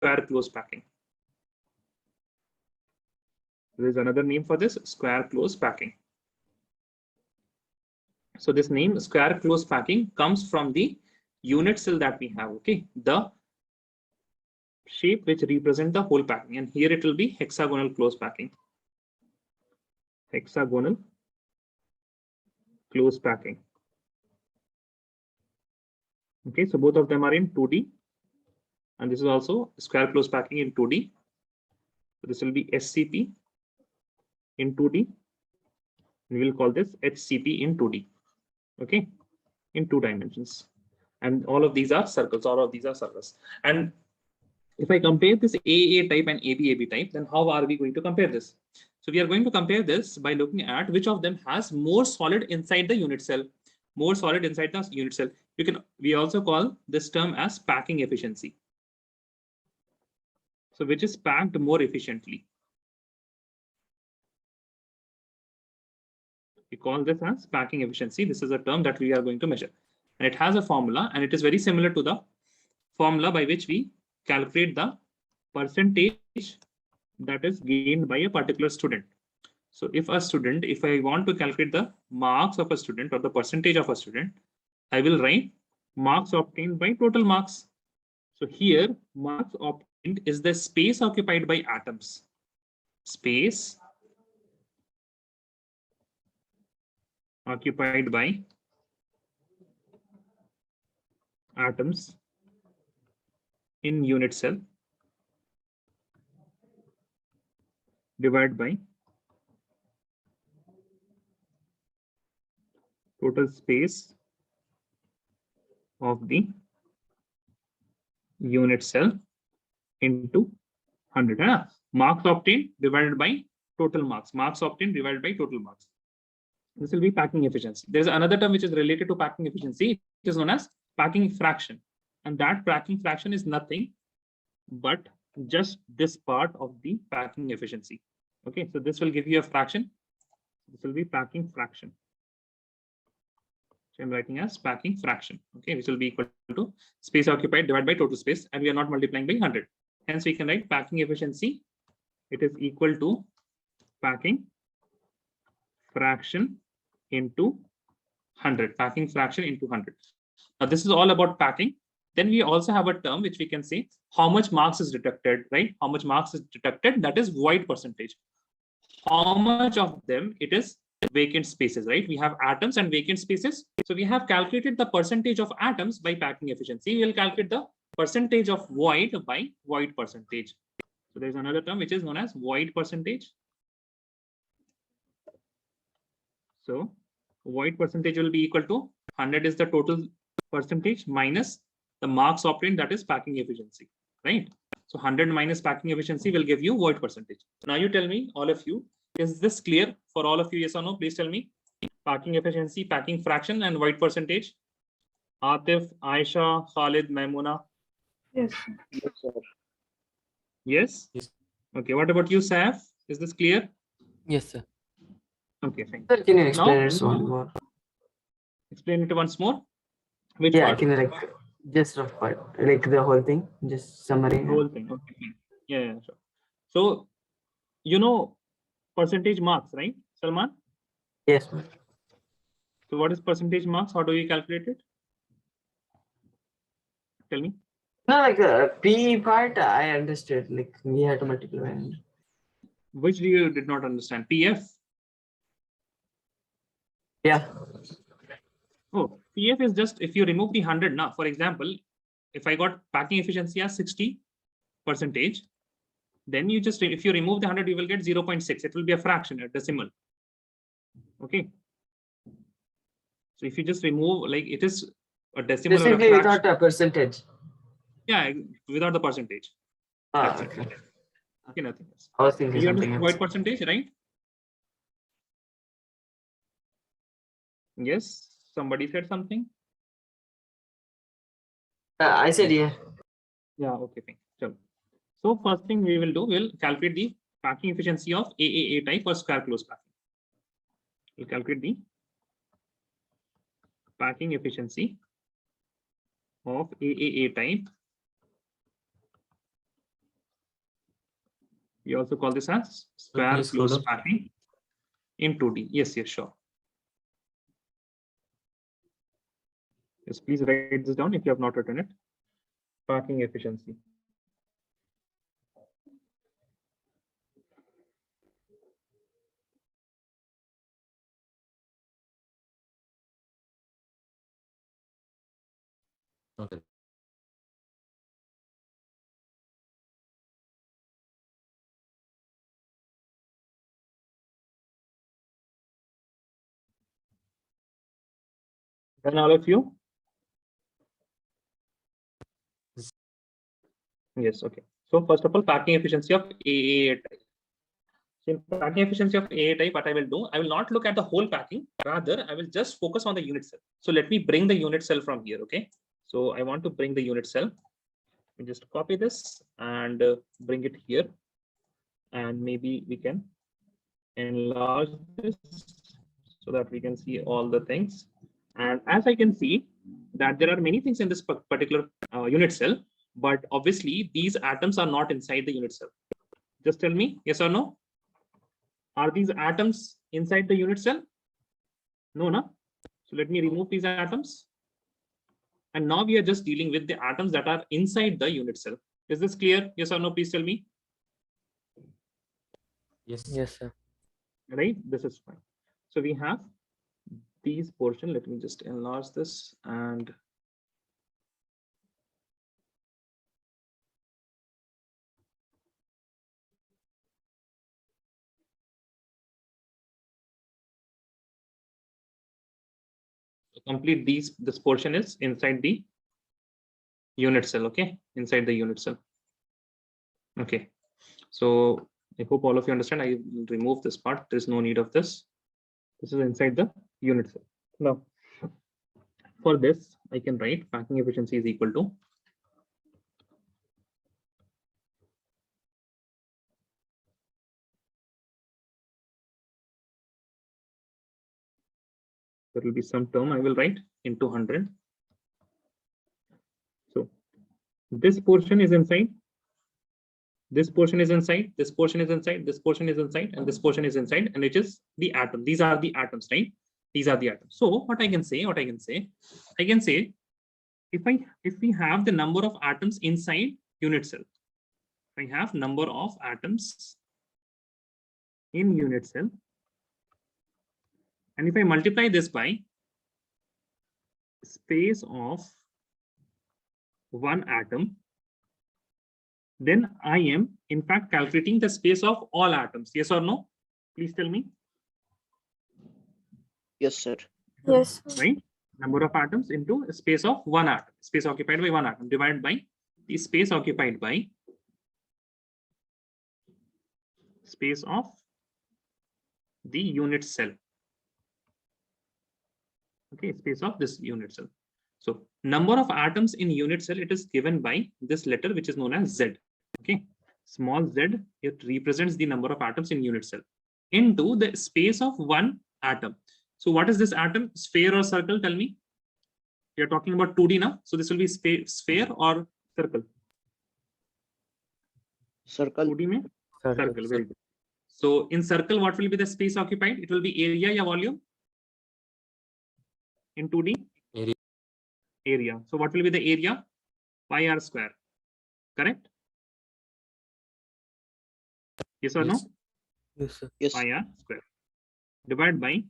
square close packing. There is another name for this, square close packing. So this name square close packing comes from the unit cell that we have, okay, the shape which represent the whole packing, and here it will be hexagonal close packing. Hexagonal close packing. Okay, so both of them are in 2D, and this is also square close packing in 2D. So this will be SCP in 2D. We will call this HCP in 2D. Okay, in 2 dimensions. And all of these are circles, all of these are circles. And if I compare this AAA type and ABAB type, then how are we going to compare this? So we are going to compare this by looking at which of them has more solid inside the unit cell. More solid inside the unit cell. We also call this term as packing efficiency. So which is packed more efficiently. We call this as packing efficiency. This is a term that we are going to measure. And it has a formula, and it is very similar to the formula by which we calculate the percentage that is gained by a particular student. So if I want to calculate the marks of a student or the percentage of a student, I will write marks obtained by total marks. So here marks obtained is the space occupied by atoms. Space occupied by atoms in unit cell divided by total space of the unit cell into 100. Marks obtained divided by total marks. Marks obtained divided by total marks. This will be packing efficiency. There's another term which is related to packing efficiency. It is known as packing fraction. And that packing fraction is nothing but just this part of the packing efficiency. Okay, so this will give you a fraction. This will be packing fraction. So I'm writing as packing fraction, okay, which will be equal to space occupied divided by total space, and we are not multiplying by 100. Hence, we can write packing efficiency. It is equal to packing fraction into 100. Packing fraction into 100. Now, this is all about packing. Then we also have a term which we can say how much marks is deducted, right? How much marks is deducted, that is void percentage. How much of them it is vacant spaces, right? We have atoms and vacant spaces. So we have calculated the percentage of atoms by packing efficiency. We will calculate the percentage of void by void percentage. So there's another term which is known as void percentage. So void percentage will be equal to 100 is the total percentage minus the marks obtained, that is packing efficiency, right? So 100 minus packing efficiency will give you void percentage. Now you tell me, all of you, is this clear for all of you? Yes or no? Please tell me. Packing efficiency, packing fraction, and void percentage. Atif, Aisha, Khalid, Maimuna. Yes. Yes, sir. Yes? Yes. Okay, what about you, Saif? Is this clear? Yes, sir. Okay, fine. Sir, can you explain Now, it one more? Explain it once more. Which Yeah, part? can you like just rough part, like the whole thing, just summary. The whole thing. Okay, fine. Yeah, sure. So, you know percentage marks, right, Salman? Yes, ma'am. So what is percentage marks? How do you calculate it? Tell me. No, like P part, I understood. Like we had to multiply. And... Which do you did not understand? PF? Yeah. Oh, PF is just if you remove the 100 now. For example, if I got packing efficiency as 60%, then you just, if you remove the 100, you will get 0.6. It will be a fraction, a decimal. Okay. So if you just remove, like it is a decimal or a Simply fraction. without a percentage. Yeah, without the percentage. Ah, That's okay. it. Okay, nothing else. I was thinking You something understand else. void percentage, right? Yes. Somebody said something. I said yeah. Yeah. Okay. Fine. So first thing we will do, we'll calculate the packing efficiency of AAA type or square close packing. We'll calculate the packing efficiency of AAA type We also call this as Can square you scroll close up? packing in 2D. Yes, yes, sure. Yes, please write this down if you have not written it. Packing efficiency. Okay. Then all of you. Yes, okay. So first of all, packing efficiency of AA type. So in packing efficiency of AA type, what I will do, I will not look at the whole packing. Rather, I will just focus on the unit cell. So let me bring the unit cell from here. Okay. So I want to bring the unit cell. We just copy this and bring it here. And maybe we can enlarge this so that we can see all the things. And as I can see that there are many things in this particular unit cell, but obviously these atoms are not inside the unit cell. Just tell me yes or no. Are these atoms inside the unit cell? No, no. So let me remove these atoms. And now we are just dealing with the atoms that are inside the unit cell. Is this clear? Yes or no? Please tell me. Yes. Yes, sir. Right? This is fine. So we have these portion. Let me just enlarge this and complete this portion is inside the unit cell. Okay, inside the unit cell. Okay, so I hope all of you understand. I will remove this part. There's no need of this. This is inside the unit cell. Now for this I can write packing efficiency is equal to there will be some term I will write into 100. So this portion is inside, this portion is inside, this portion is inside, this portion is inside, and this portion is inside, and it is the atom. These are the atoms, right? These are the atoms. So what I can say, I can say if we have the number of atoms inside unit cell, if I have number of atoms in unit cell, and if I multiply this by space of one atom, then I am in fact calculating the space of all atoms. Yes or no? Please tell me. Yes, sir. Yes. Right? Number of atoms into space of one atom, space occupied by one atom divided by the space occupied by space of the unit cell. Okay, space of this unit cell. So number of atoms in unit cell, it is given by this letter which is known as Z. Okay, small z, it represents the number of atoms in unit cell into the space of one atom. So what is this atom? Sphere or circle? Tell me. We are talking about 2D now. So this will be sphere or circle? Circle. 2D mein? Circle. Very good. So in circle, what will be the space occupied? It will be area or volume? In 2D? Area. Area. So what will be the area? Pi r square. Correct? Yes or no? Yes, sir. Yes. Pi r square. Divided by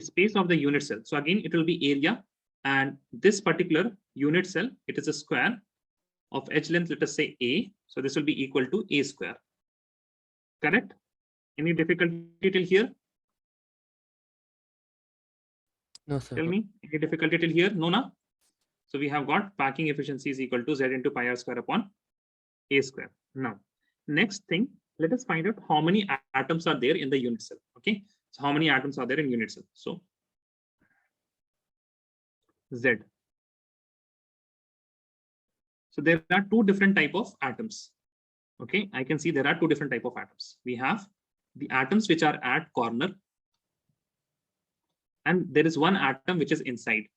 space of the unit cell. So again, it will be area, and this particular unit cell, it is a square of h length, let us say a. So this will be equal to a square. Correct? Any difficulty till here? No, sir. Tell me, any difficulty till here? No, na? So we have got packing efficiency is equal to z into pi r square upon a square. Now, next thing, let us find out how many atoms are there in the unit cell. Okay, so how many atoms are there in unit cell? So Z. So there are two different type of atoms. Okay, I can see there are two different type of atoms. We have the atoms which are at corner, and there is one atom which is inside.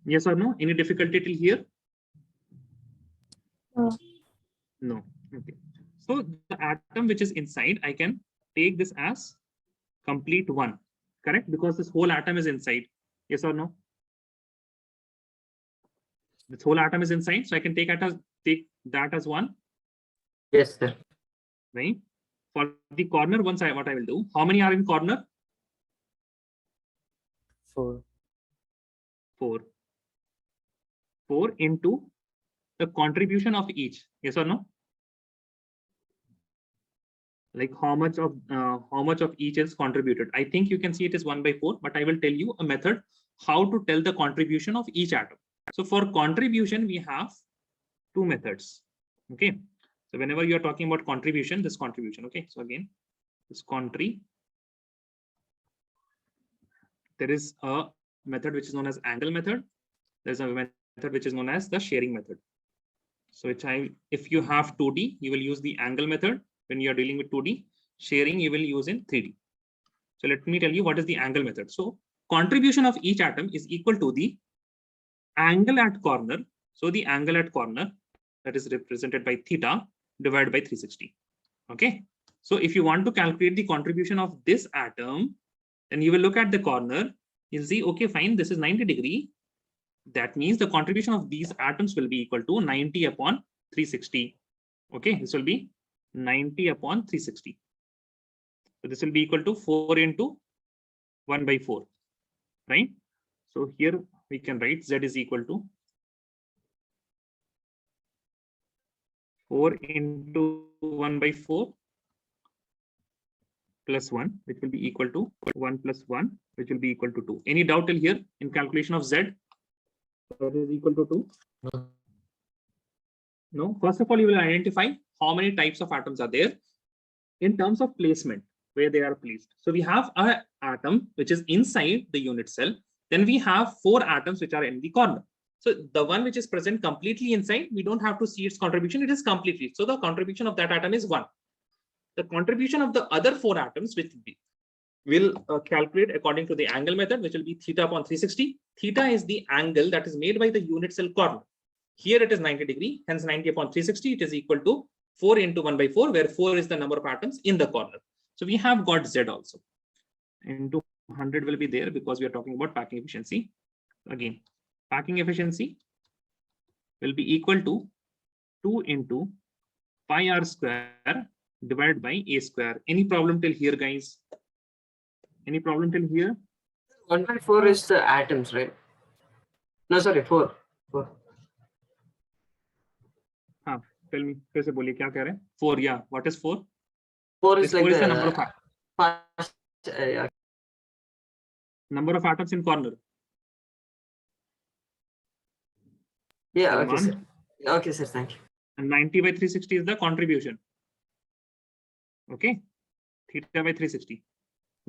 Yes or no? Any difficulty till here? No. No. Okay. So the atom which is inside, I can take this as complete one, correct? Because this whole atom is inside. Yes or no? This whole atom is inside, so I can take that as one, Yes, sir. right? For the corner, what I will do? How many are in corner? 4. 4. 4 into the contribution of each. Yes or no? Like how much of each is contributed. I think you can see it is 1/4, but I will tell you a method how to tell the contribution of each atom. So for contribution, we have two methods. Okay. So whenever you are talking about contribution, this contribution. Okay. So again, this there is a method which is known as angle method. There's a method which is known as the sharing method. So if you have 2D, you will use the angle method when you are dealing with 2D. Sharing you will use in 3D. So let me tell you what is the angle method. So contribution of each atom is equal to the angle at corner. So the angle at corner, that is represented by theta, divided by 360. Okay. So if you want to calculate the contribution of this atom, then you will look at the corner. You'll see, okay, fine, this is 90 degree. That means the contribution of these atoms will be equal to 90 upon 360. Okay, this will be 90 upon 360. So this will be equal to 4 into 1/4, right? So here we can write Z is equal to 4 into 1/4 plus 1, which will be equal to 1 plus 1, which will be equal to 2. Any doubt till here in calculation of Z? That is equal to 2. No. First of all, you will identify how many types of atoms are there in terms of placement, where they are placed. So we have an atom which is inside the unit cell. Then we have 4 atoms which are in the corner. So the one which is present completely inside, we don't have to see its contribution. It is completely. So the contribution of that atom is 1. The contribution of the other 4 atoms, which will calculate according to the angle method, which will be theta upon 360. Theta is the angle that is made by the unit cell corner. Here it is 90 degree, hence 90 upon 360, it is equal to 4 into 1/4, where 4 is the number of atoms in the corner. So we have got Z also. And 200 will be there because we are talking about packing efficiency. Again, packing efficiency will be equal to 2 into pi r square divided by a square. Any problem till here, guys? Any problem till here? 1/4 is the atoms, right? No, sorry, 4. 4. हाँ, tell me, फिर से बोलिए क्या कह रहे हैं? 4, yeah. What is 4? 4 is like 4 is the number of atoms in corner. Yeah, okay, sir. Okay, sir, thank you. And 90/360 is the contribution. Okay, theta by 360.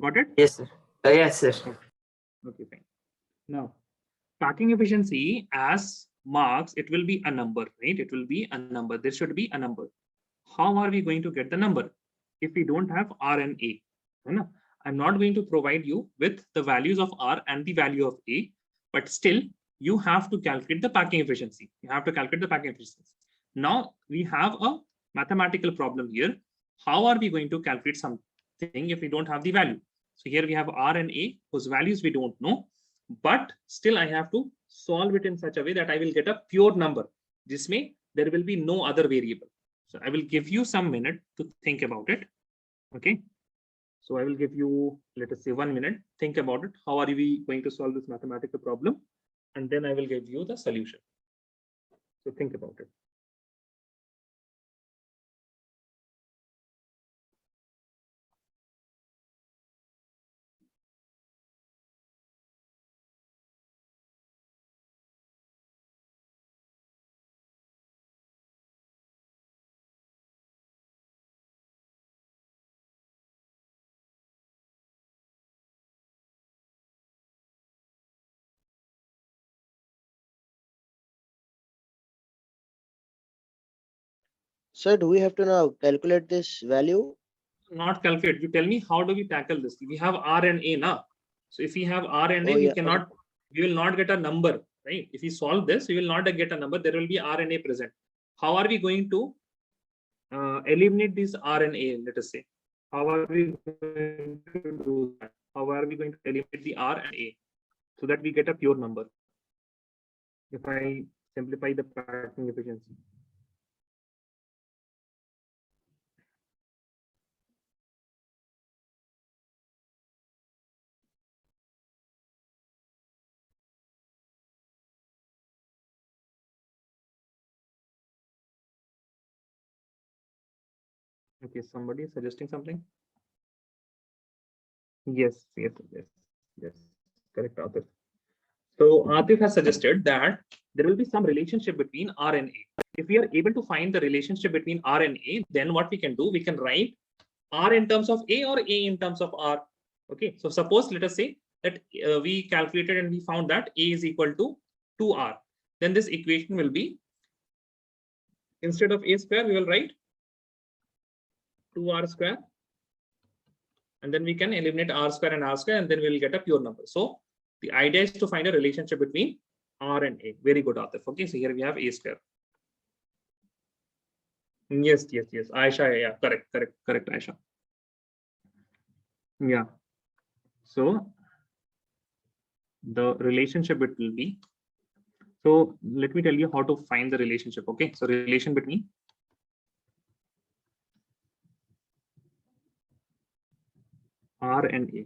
Got it? Yes, sir. Yes, sir. Okay, fine. Now, packing efficiency as marks, it will be a number, right? It will be a number. There should be a number. How are we going to get the number if we don't have R and A? I'm not going to provide you with the values of R and the value of A, but still you have to calculate the packing efficiency. You have to calculate the packing efficiency. Now we have a mathematical problem here. How are we going to calculate something if we don't have the value? So here we have R and A, whose values we don't know, but still I have to solve it in such a way that I will get a pure number. This way there will be no other variable. So I will give you some minute to think about it. Okay. So I will give you, let us say, 1 minute. Think about it. How are we going to solve this mathematical problem? And then I will give you the solution. So think about it. Sir, do we have to now calculate this value? Not calculate. You tell me, how do we tackle this? We have R and A now. So if we have R and A, we will not get a number, right? If we solve this, we will not get a number. There will be R and A present. How are we going to eliminate these R and A, let us say. How are we going to do that? How are we going to eliminate the R and A so that we get a pure number? If I simplify the packing efficiency. Okay, somebody is suggesting something. Yes, correct, Atif. So Atif has suggested that there will be some relationship between R and A. If we are able to find the relationship between R and A, then what we can do, we can write R in terms of A or A in terms of R. Okay, so suppose let us say that we calculated and we found that A is equal to 2R. Then this equation will be, instead of A square, we will write 2R square. And then we can eliminate R square and R square, and then we will get a pure number. So the idea is to find a relationship between R and A. Very good, Atif. Okay, so here we have A square. Yes. Aisha, yeah, correct, Aisha. Yeah. So the relationship it will be. So let me tell you how to find the relationship. Okay, so relation between R and A.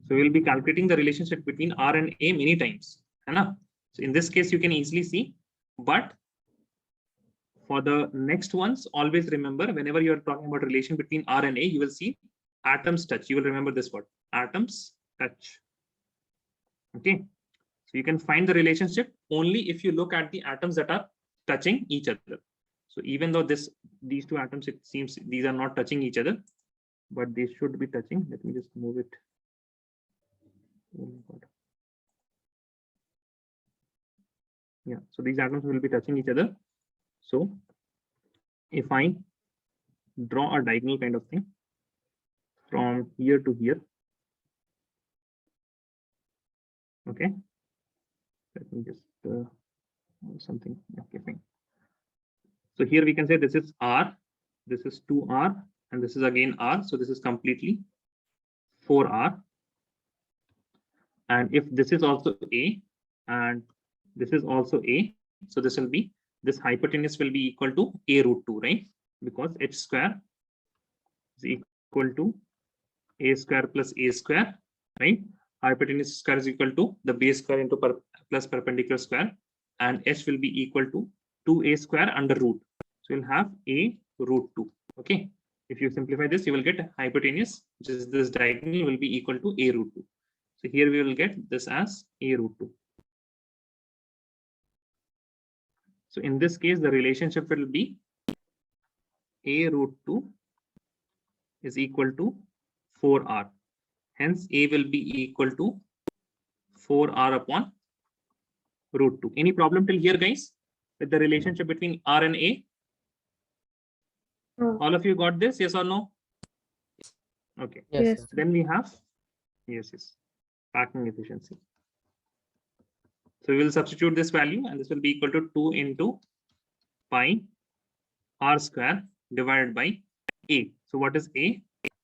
So we'll be calculating the relationship between R and A many times. So in this case, you can easily see, but for the next ones, always remember, whenever you are talking about relation between R and A, you will see atoms touch. You will remember this word, atoms touch. Okay, so you can find the relationship only if you look at the atoms that are touching each other. So even though these two atoms, it seems these are not touching each other, but they should be touching. Let me just move it. Oh my God. Yeah, so these atoms will be touching each other. So if I draw a diagonal kind of thing from here to here, okay, let me just something. Okay, fine. So here we can say this is R, this is 2R, and this is again R. So this is completely 4R. And if this is also A and this is also A, so this will be, this hypotenuse will be equal to A root 2, right? Because h square is equal to A square plus A square, right? Hypotenuse square is equal to the base square into plus perpendicular square, and h will be equal to 2A square under root. So you'll have A root 2. Okay. If you simplify this, you will get hypotenuse, which is this diagonal, will be equal to A root 2. So here we will get this as A root 2. So in this case, the relationship will be A root 2 is equal to 4R. Hence, A will be equal to 4R upon root 2. Any problem till here, guys, with the relationship between R and A? No. All of you got this? Yes or no? Okay. Yes. Then we have, yes, packing efficiency. So we will substitute this value, and this will be equal to 2 into pi R square divided by A. So what is A?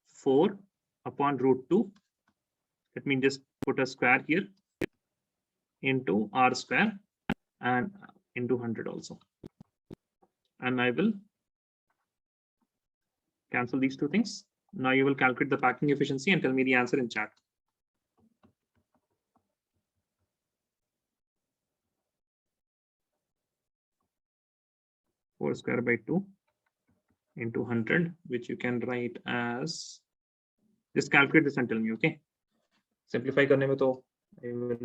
4 upon root 2. Let me just put a square here, into R square and into 100 also. And I will cancel these two things. Now you will calculate the packing efficiency and tell me the answer in chat. Four square by 2 into 100, which you can write as, just calculate this and tell me, okay? Simplify karne mein to I will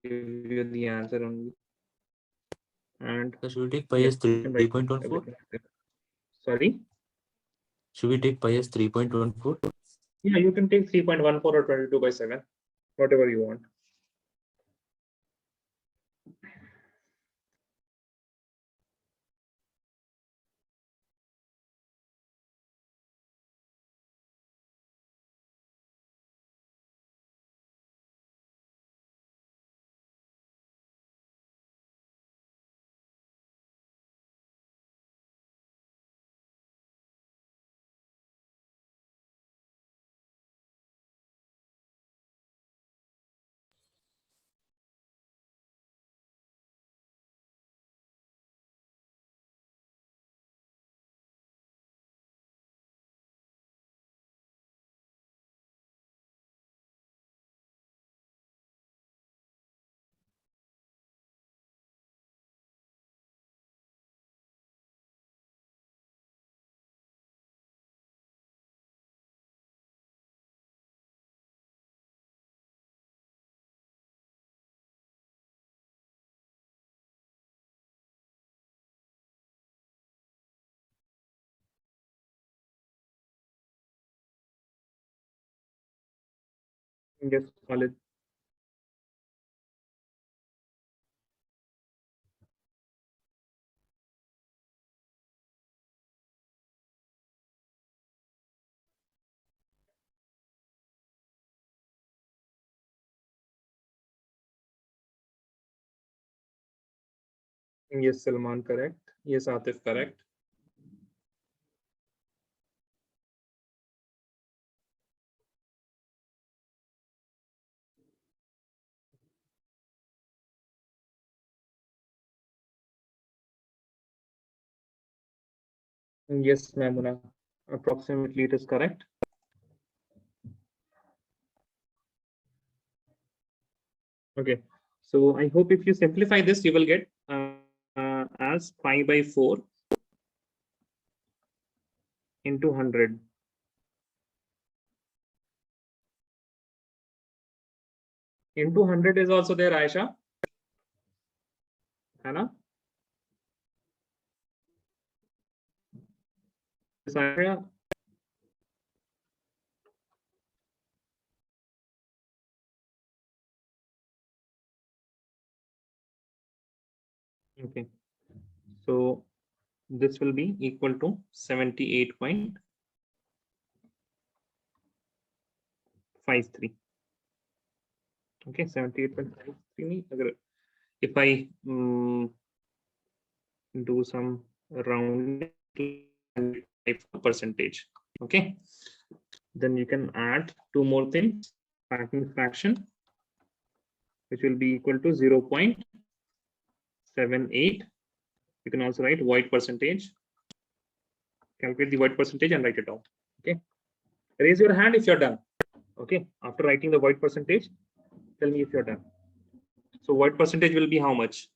give you the answer only. And So should we take pi as 3.14? Sorry? Should we take pi as 3.14? Yeah, you can take 3.14 or 22 by 7, whatever you want. Yes, Khalid. Yes, Salman, correct. Yes, Atif, correct. Yes, Maimuna. Approximately it is correct. Okay. So I hope if you simplify this, you will get as 5 by 4 into 100. Into 100 is also there, Aisha. Hannah? Yes, Aisha. Okay. So this will be equal to 78.53. Okay, 78.53. If I do some rounding percentage, okay, then you can add two more things, packing fraction, which will be equal to 0.78. You can also write void percentage, calculate the void percentage and write it down. Okay, raise your hand if you're done. Okay, after writing the void percentage, tell me if you're done. So void percentage will be how much?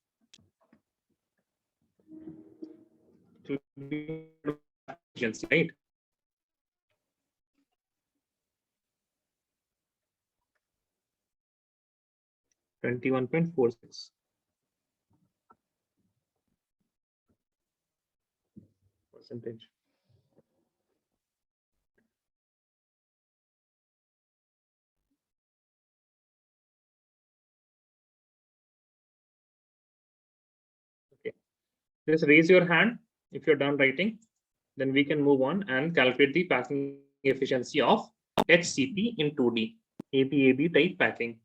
It will be efficiency, right? $21.46 percentage. Okay, just raise your hand if you're done writing. Then we can move on and calculate the packing efficiency of HCP in 2D, ABAB type packing.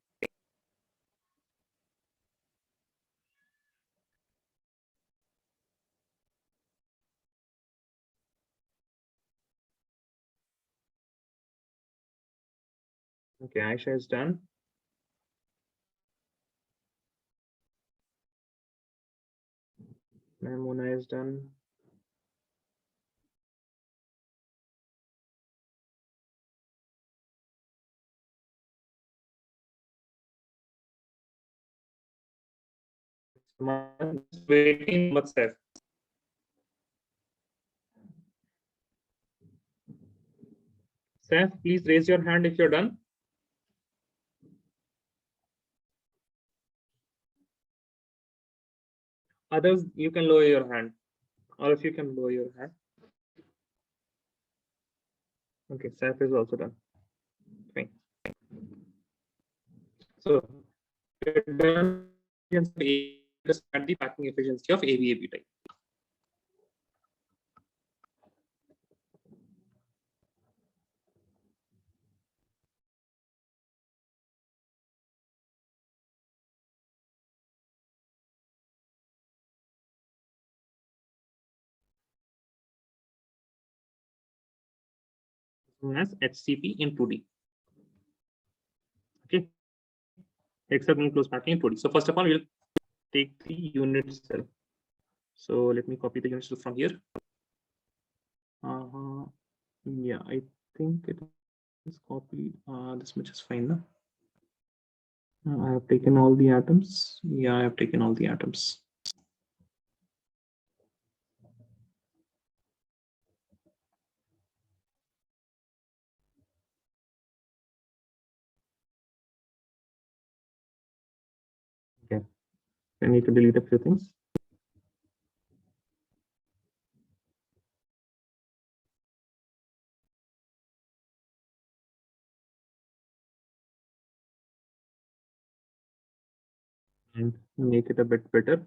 Okay, Aisha is done. Maimuna is done. Waiting, but Saif. Saif, please raise your hand if you're done. Others, you can lower your hand. All of you can lower your hand. Okay, Saif is also done. Fine. So, we're done at the packing efficiency of ABAB type. Known as HCP in 2D. Okay, except in close packing in 2D. So first of all, we'll take the unit cell. So let me copy the unit cell from here. Yeah, I think it is copied. This much is fine now. I have taken all the atoms. Yeah, I have taken all the atoms. Okay, I need to delete a few things. and make it a bit better.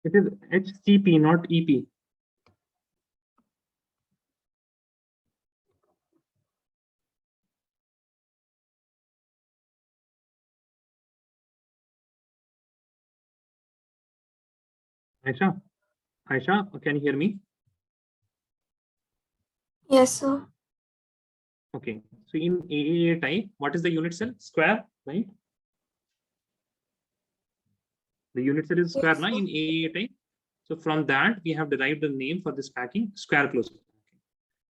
It is HCP, not EP. Aisha, can you hear me? Yes, sir. Okay, so in AAA type, what is the unit cell? Square, right? The unit cell is square Yes, now sir. in AAA type. So from that, we have derived the name for this packing, square close packing.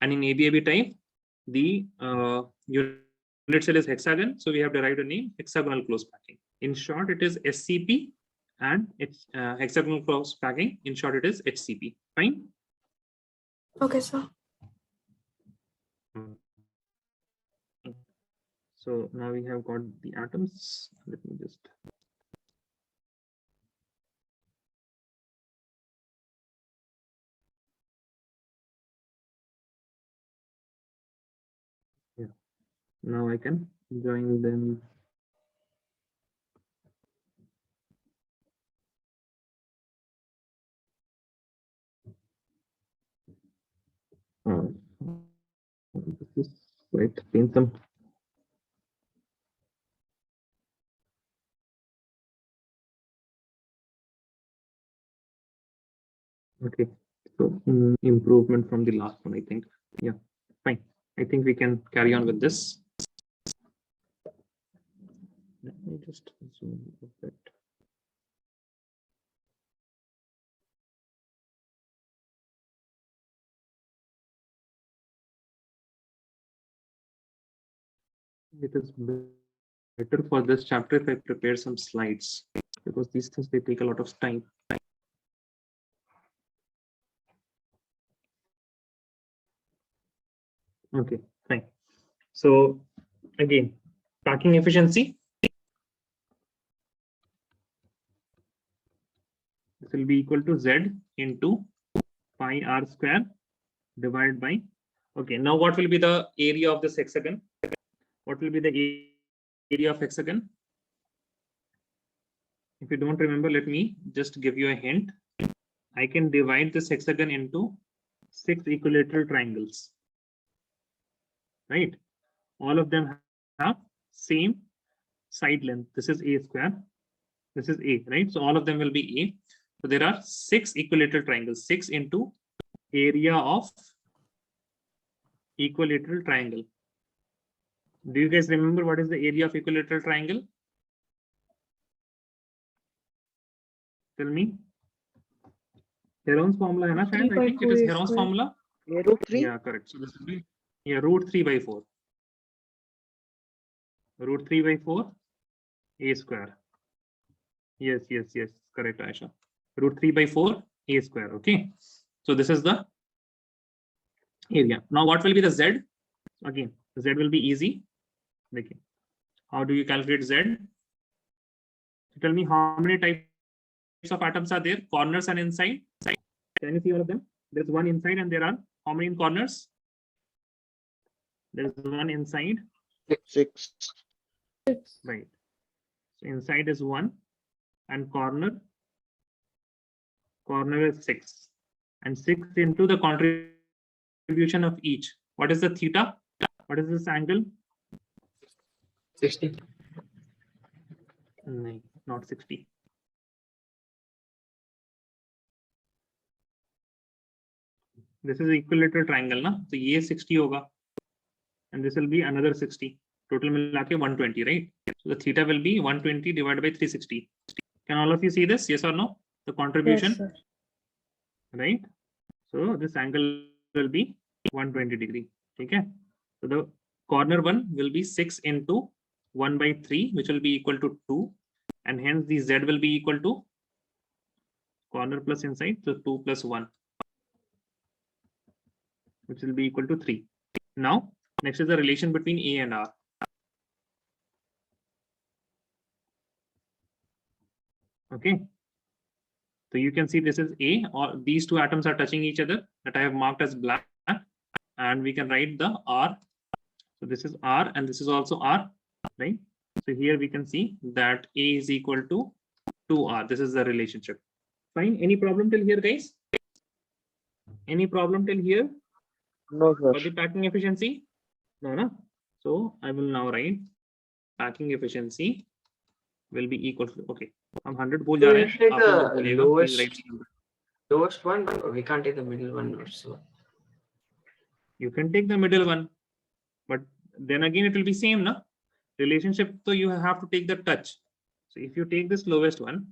And in ABAB type, the unit cell is hexagon. So we have derived the name hexagonal close packing. In short, it is SCP and it's hexagonal close packing. In short, it is HCP. Fine. Okay, sir. So now we have got the atoms. Let me just. Yeah. Now I can join them. This is quite painful. Okay, so improvement from the last one, I think. Yeah, fine. I think we can carry on with this. Let me just zoom a bit. It is better for this chapter if I prepare some slides, because these things, they take a lot of time. Okay, fine. So again, packing efficiency. This will be equal to Z into pi r square divided by. Okay, now what will be the area of this hexagon? What will be the area of hexagon? If you don't remember, let me just give you a hint. I can divide this hexagon into 6 equilateral triangles, right? All of them have same side length. This is a square. This is a, right? So all of them will be a. So there are 6 equilateral triangles. 6 into area of equilateral triangle. Do you guys remember what is the area of equilateral triangle? Tell me. Heron's formula है ना शायद? I think it is Heron's formula. Root 3? Yeah, correct. So this will be, yeah, root 3 by 4. Root 3 by 4 a square. Yes, correct, Aisha. Root 3 by 4 a square. Okay, so this is the area. Now what will be the Z? Again, Z will be easy. Okay, how do you calculate Z? Tell me how many types of atoms are there? Corners and inside. Can you see all of them? There's one inside and there are how many in corners? There's one inside. 6. Right. So inside is 1 and corner is 6. And 6 into the contribution of each. What is the theta? What is this angle? 60. No, not 60. This is equilateral triangle, na? So ये 60 होगा. And this will be another 60. Total मिला के 120, right? So the theta will be 120 divided by 360. Can all of you see this? Yes or no? The contribution, Yes, right? So this angle will be 120 degree. Okay. So the corner one will be 6 into 1 by 3, which will be equal to 2. And hence the Z will be equal to corner plus inside, so 2 plus 1, which will be equal to 3. Now, next is the relation between A and R. Okay. So you can see this is A, or these two atoms are touching each other that I have marked as black, and we can write the R. So this is R and this is also R, right? So here we can see that A is equal to 2R. This is the relationship. Fine. Any problem till here, guys? Any problem till here No, for the sir. packing efficiency? No, no. So I will now write packing efficiency will be equal to, okay, हम 100 बोल So जा we रहे have हैं, to take आप लोग the बोलिएगा, please write lowest one, or we can't take the middle one also. You can take the middle one, but then again it will be same, na? Relationship, so you have to take the touch. So if you take this lowest one,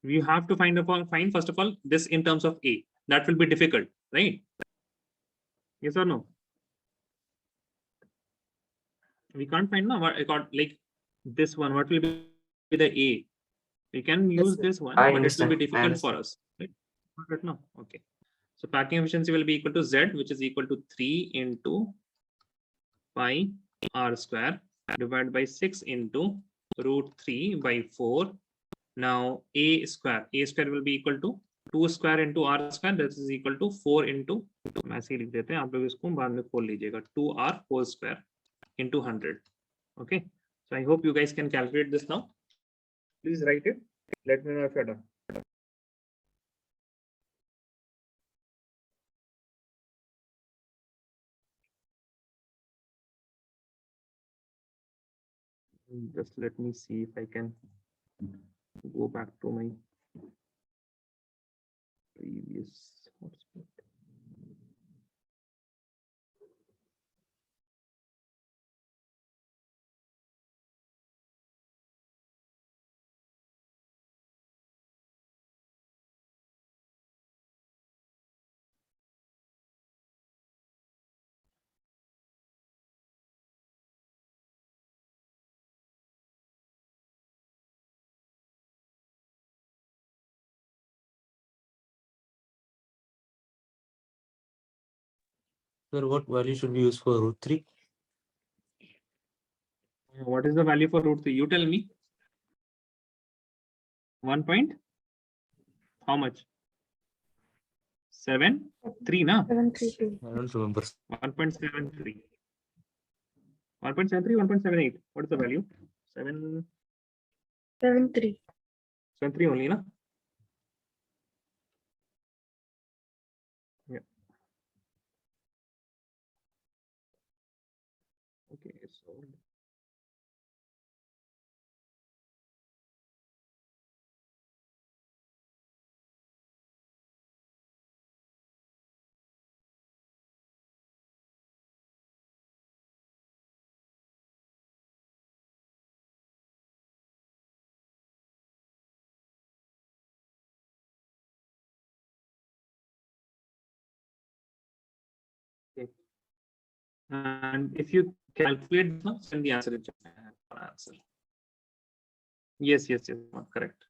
you have to find first of all this in terms of A. That will be difficult, right? Yes or no? We can't find now what I got, like this one. What will be the A? We can use this one, I but it will understand. be I difficult for understand. us. Right? But no, okay. So packing efficiency will be equal to Z, which is equal to 3 into pi R square divided by 6 into root 3 by 4. Now A square will be equal to 2 square into R square, that is equal to 4 into, हम ऐसे ही लिख देते हैं, आप लोग इसको बाद में खोल लीजिएगा, 2R whole square into 100. Okay, so I hope you guys can calculate this now. Please write it. Let me know if you're done. Just let me see if I can go back to my previous hotspot. Sir, what value should we use for root 3? What is the value for root 3? You tell me. 1 point? How much? 7.3, na? 732. I don't remember. 1.73. 1.73, 1.78. What is the value? 73. 73 only, na? Yeah. Okay, so okay. And if you calculate, send the answer. Answer. Yes, correct.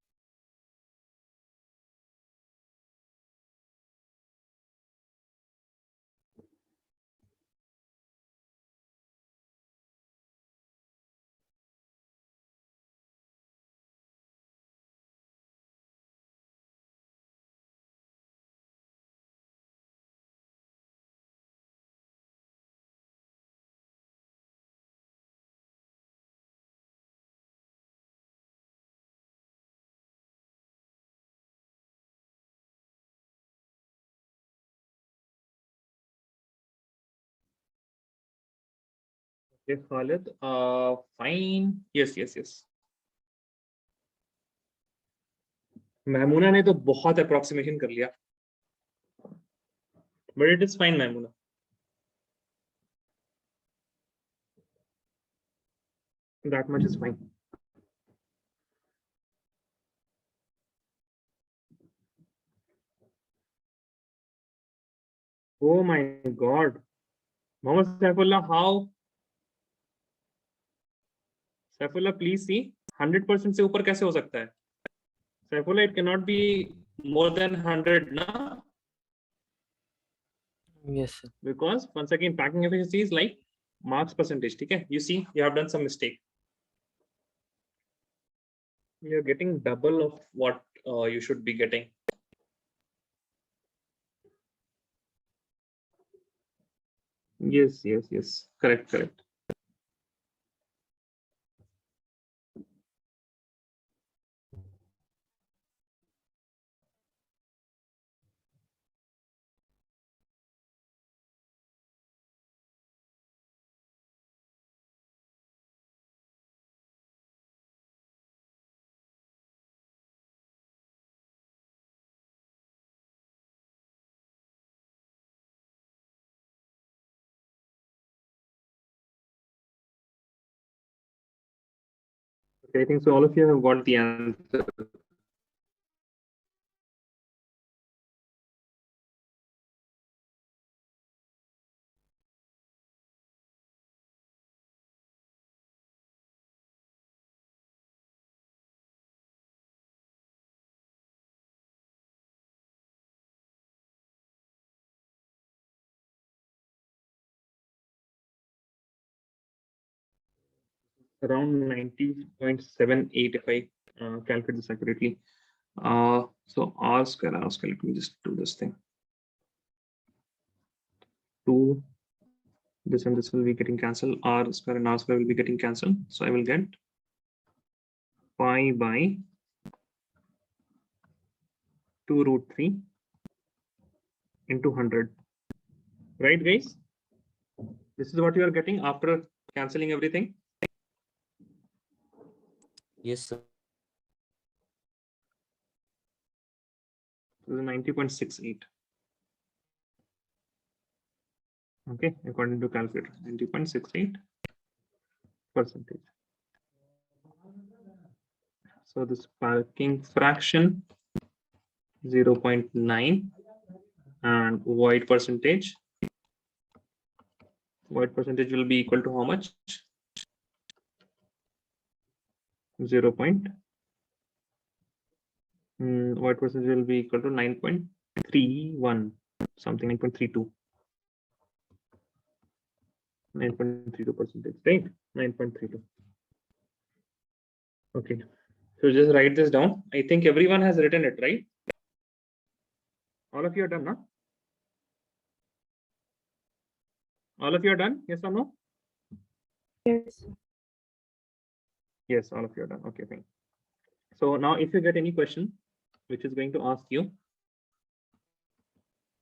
Okay, Khalid. Fine. Yes. Mahmuna ने तो बहुत approximation कर लिया, but it is fine, Mahmuna. That much is fine. Oh my God, Mohammed Saifullah, how? Saifullah, please see, 100% से ऊपर कैसे हो सकता है? Saifullah, it cannot be more than 100, na? Yes, sir. Because once again, packing efficiency is like marks percentage. Okay, you see, you have done some mistake. You're getting double of what you should be getting. Yes, yes, yes. Correct, correct. Okay, I think so. All of you have got the answer. Around 90.78 if I calculate this accurately. So R square, let me just do this thing. 2, this and this will be getting cancelled. R square and R square will be getting cancelled. So I will get pi by 2 root 3 into 100. Right, guys? This is what you are getting after cancelling everything. Yes, sir. This is 90.68. Okay, according to calculator, 90.68%. So this parking fraction 0.9 and void percentage. Void percentage will be equal to how much? 0. Void percentage will be equal to 9.31 something, 9.32. 9.32%, right? 9.32. Okay, so just write this down. I think everyone has written it, right? All of you are done, no? All of you are done, yes or no? Yes. Yes, all of you are done. Okay, fine. So now if you get any question which is going to ask you,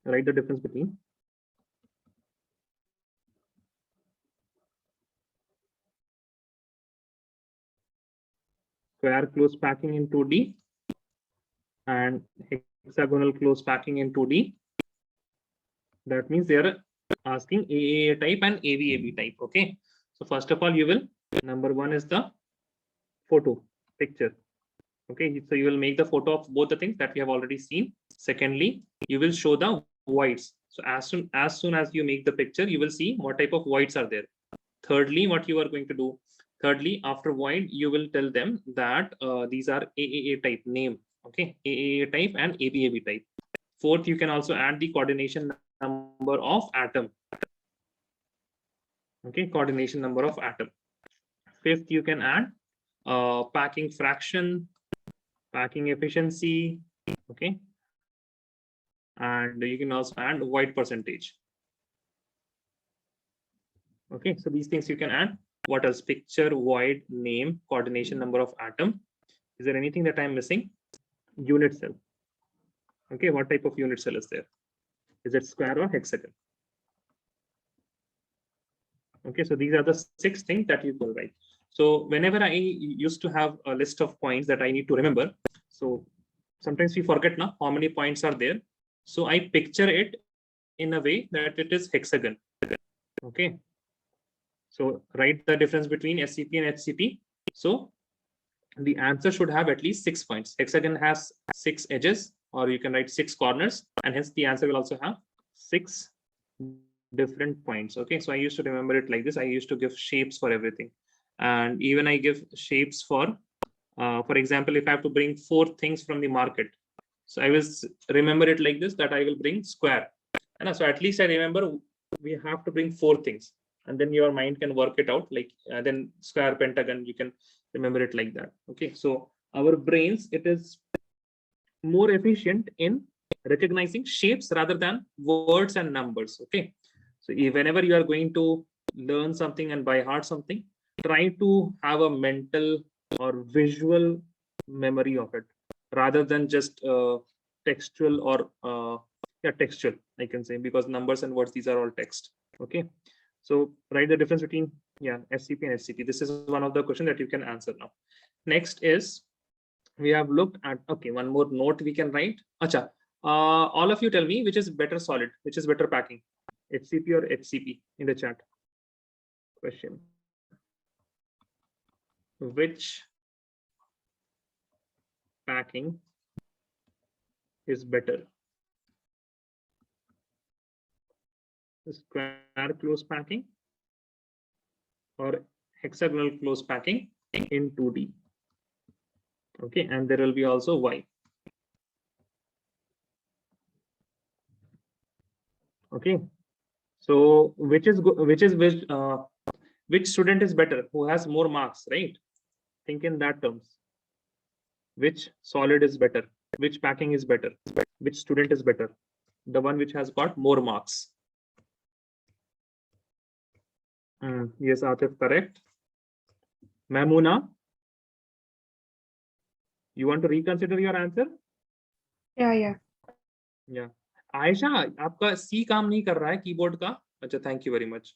write the difference between square close packing in 2D and hexagonal close packing in 2D. That means they are asking AAA type and AVAB type. Okay, so first of all, you will, number one is the photo picture. Okay, so you will make the photo of both the things that we have already seen. Secondly, you will show the voids. So as soon as you make the picture, you will see what type of voids are there. Thirdly, what you are going to do, after void, you will tell them that these are AAA type name. Okay, AAA type and ABAB type. Fourth, you can also add the coordination number of atom. Okay, coordination number of atom. Fifth, you can add packing fraction, packing efficiency. Okay, and you can also add void percentage. Okay, so these things you can add. What else? Picture, void, name, coordination number of atom. Is there anything that I'm missing? Unit cell. Okay, what type of unit cell is there? Is it square or hexagon? Okay, so these are the 6 things that you will write. So whenever I used to have a list of points that I need to remember, so sometimes we forget now how many points are there. So I picture it in a way that it is hexagon. Okay, so write the difference between SCP and HCP. So the answer should have at least 6 points. Hexagon has 6 edges, or you can write 6 corners, and hence the answer will also have 6 different points. Okay, so I used to remember it like this. I used to give shapes for everything, and even I give shapes for example, if I have to bring 4 things from the market, so I will remember it like this, that I will bring square, and so at least I remember we have to bring 4 things, and then your mind can work it out, like then square, pentagon, you can remember it like that. Okay, so our brains, it is more efficient in recognizing shapes rather than words and numbers. Okay, so whenever you are going to learn something and by heart something, try to have a mental or visual memory of it rather than just textual or yeah, textual, I can say, because numbers and words, these are all text. Okay, so write the difference between, yeah, SCP and SCP. This is one of the questions that you can answer now. Next is, we have looked at, okay, one more note we can write. Acha, all of you tell me which is better solid, which is better packing, HCP or HCP, in the chat. Question: which packing is better, square close packing or hexagonal close packing in 2D? Okay, and there will be also why. Okay, so which student is better, who has more marks, right? Think in that terms. Which solid is better, which packing is better, which student is better? The one which has got more marks. Yes, Atif, correct. Mamuna, you want to reconsider your answer? Yeah. Yeah. Ayesha, आपका सी काम नहीं कर रहा है keyboard का? अच्छा, thank you very much.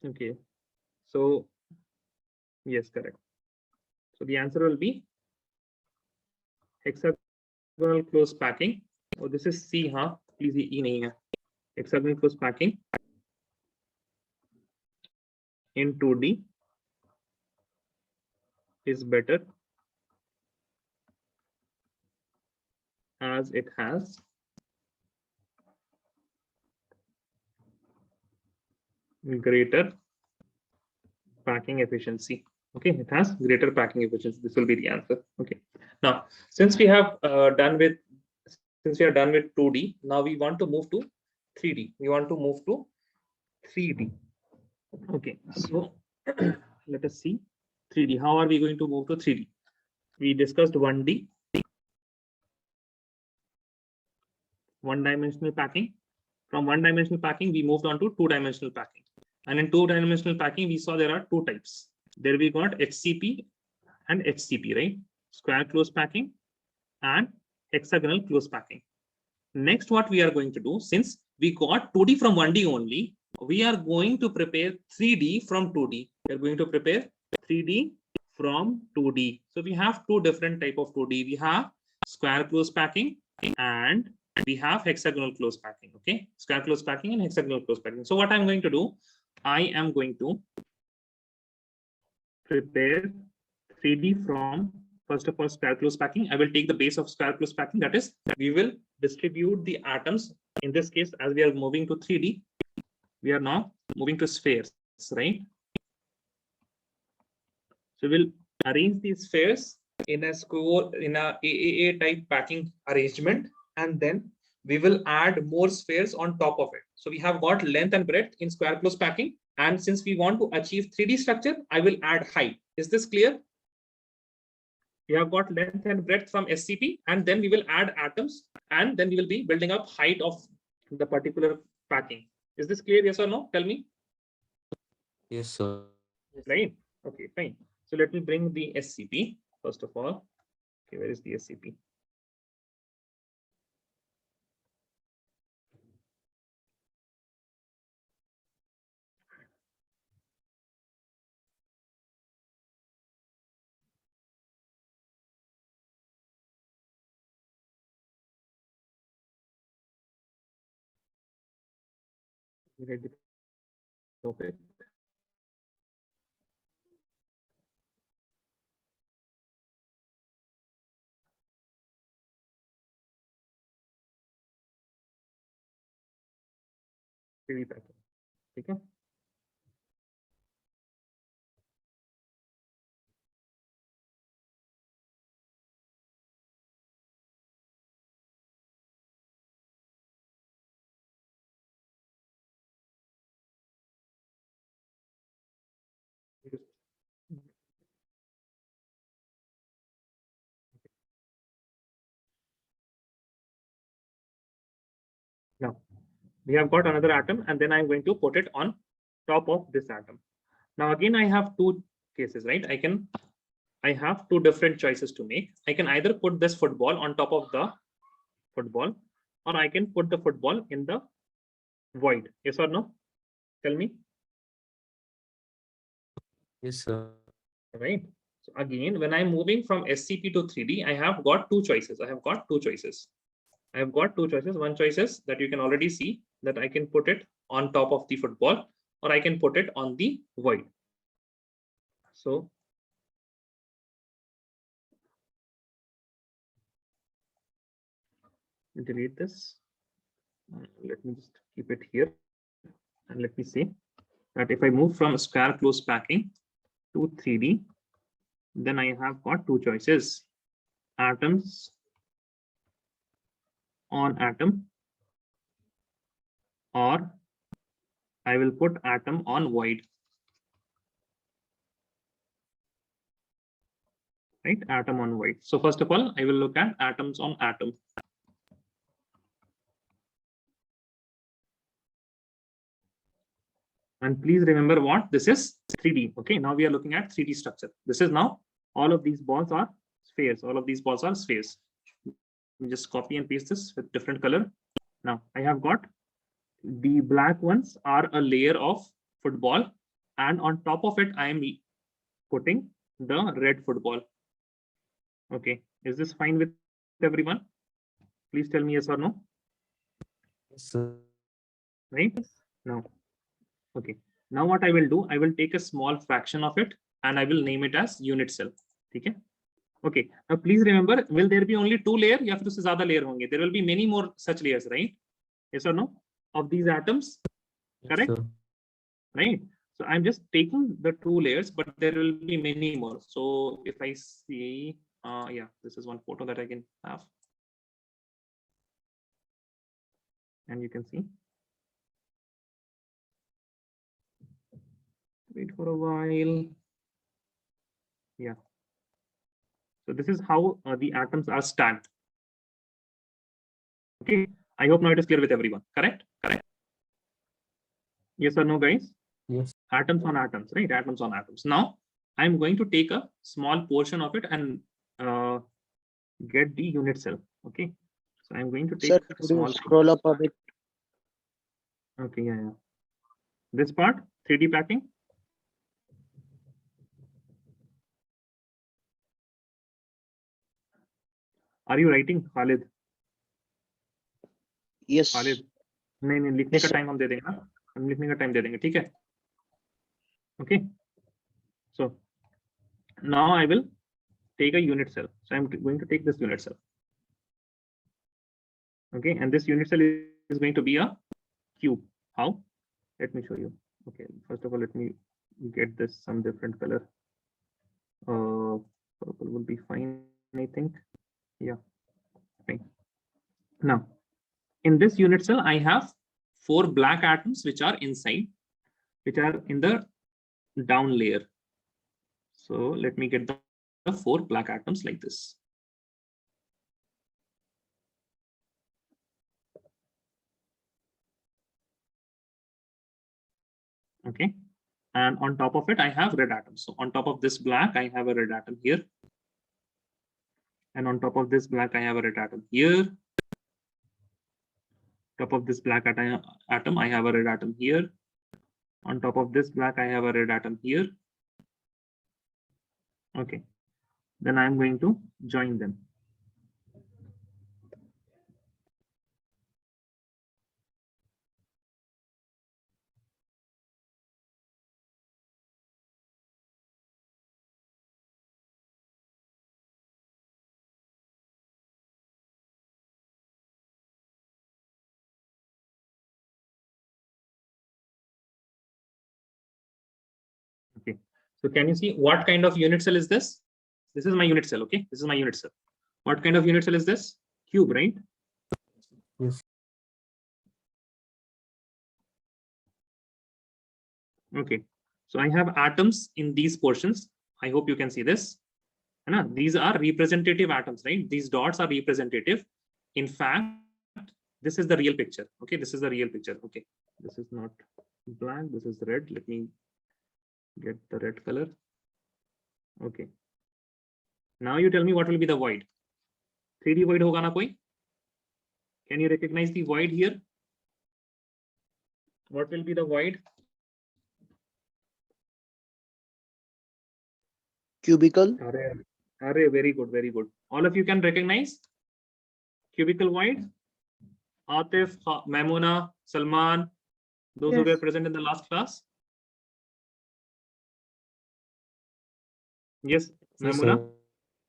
Okay, so yes, correct. So the answer will be hexagonal close packing. Oh, this is C, huh? Please, E nahi hai. Hexagonal close packing in 2D is better as it has greater packing efficiency. Okay, it has greater packing efficiency. This will be the answer. Okay, now since we have done with 2D, now we want to move to 3D. We want to move to 3D. Okay, so let us see 3D. How are we going to move to 3D? We discussed 1D, one-dimensional packing. From one-dimensional packing, we moved on to two-dimensional packing. And in two-dimensional packing, we saw there are two types. There we got HCP and HCP, right? Square close packing and hexagonal close packing. Next, what we are going to do, since we got 2D from 1D only, we are going to prepare 3D from 2D. We are going to prepare 3D from 2D. So we have two different type of 2D. We have square close packing and we have hexagonal close packing. Okay, square close packing and hexagonal close packing. So what I'm going to do, I am going to prepare 3D from, first of all, square close packing. I will take the base of square close packing, that is, we will distribute the atoms. In this case, as we are moving to 3D, we are now moving to spheres, right? So we'll arrange these spheres in a AAA type packing arrangement, and then we will add more spheres on top of it. So we have got length and breadth in square close packing, and since we want to achieve 3D structure, I will add height. Is this clear? We have got length and breadth from SCP, and then we will add atoms, and then we will be building up height of the particular packing. Is this clear? Yes or no? Tell me. Yes, sir. Right? Okay, fine. So let me bring the SCP first of all. Okay, where is the SCP? Okay. ठीक है we have got another atom, and then I'm going to put it on top of this atom. Now again, I have two cases, right? I have two different choices to make. I can either put this football on top of the football, or I can put the football in the void. Yes or no? Tell me. Yes, sir. Right. So again, when I'm moving from SCP to 3D, I have got two choices. I have got two choices. One choice is that you can already see that I can put it on top of the football, or I can put it on the void. So delete this. Let me just keep it here. And let me see that if I move from square close packing to 3D, then I have got two choices: atoms on atom, or I will put atom on void. Right, atom on void. So first of all, I will look at atoms on atom. And please remember what this is: 3D. Okay, now we are looking at 3D structure. This is now all of these balls are spheres. All of these balls are spheres. We just copy and paste this with different color. Now I have got the black ones are a layer of football, and on top of it, I am putting the red football. Okay, is this fine with everyone? Please tell me yes or no. Yes, sir. Right now. Okay, now what I will do, I will take a small fraction of it and I will name it as unit cell. Okay. Okay, now please remember, will there be only two layers? या फिर उससे ज़्यादा layer होंगे? There will be many more such layers, right? Yes or no? Of these atoms, Yes, correct? sir. Right. So I'm just taking the two layers, but there will be many more. So if I see, yeah, this is one photo that I can have, and you can see. Wait for a while. Yeah. So this is how the atoms are stacked. Okay. I hope now it is clear with everyone. Correct? Correct. Yes or no, guys? Yes. Atoms on atoms, right? Atoms on atoms. Now I'm going to take a small portion of it and get the unit cell. Okay. So I'm going to take Sir, a could you small. scroll up a bit? Okay. Yeah. Yeah. This part, 3D packing. Are you writing, Khalid? Yes. Khalid. नहीं लिखने Yes, का sir. Time हम दे देंगे ना, हम लिखने का time दे देंगे, ठीक है? Okay. So now I will take a unit cell. So I'm going to take this unit cell. Okay, and this unit cell is going to be a cube. How? Let me show you. Okay, first of all, let me get this some different color. Purple will be fine, I think. Yeah, fine. Now, in this unit cell, I have 4 black atoms which are inside, which are in the down layer. So let me get the 4 black atoms like this. Okay, and on top of it, I have red atoms. So on top of this black, I have a red atom here. And on top of this black, I have a red atom here. Top of this black atom, I have a red atom here. On top of this black, I have a red atom here. Okay, then I'm going to join them. Okay, so can you see what kind of unit cell is this? This is my unit cell. Okay, this is my unit cell. What kind of unit cell is this? Cube, right? Yes. Okay, so I have atoms in these portions. I hope you can see this. These are representative atoms, right? These dots are representative. In fact, This is the real picture. Okay, this is the real picture. Okay, this is not black, this is red. Let me get the red color. Okay, now you tell me what will be the void. 3D void hoga na koi? Can you recognize the void here? What will be the void? Cubicle. Array, very good, very good. All of you can recognize cubicle void. Atif, Maimuna, Salman, those who Yes. were present in the last class. Yes, Yes, Maimuna. sir.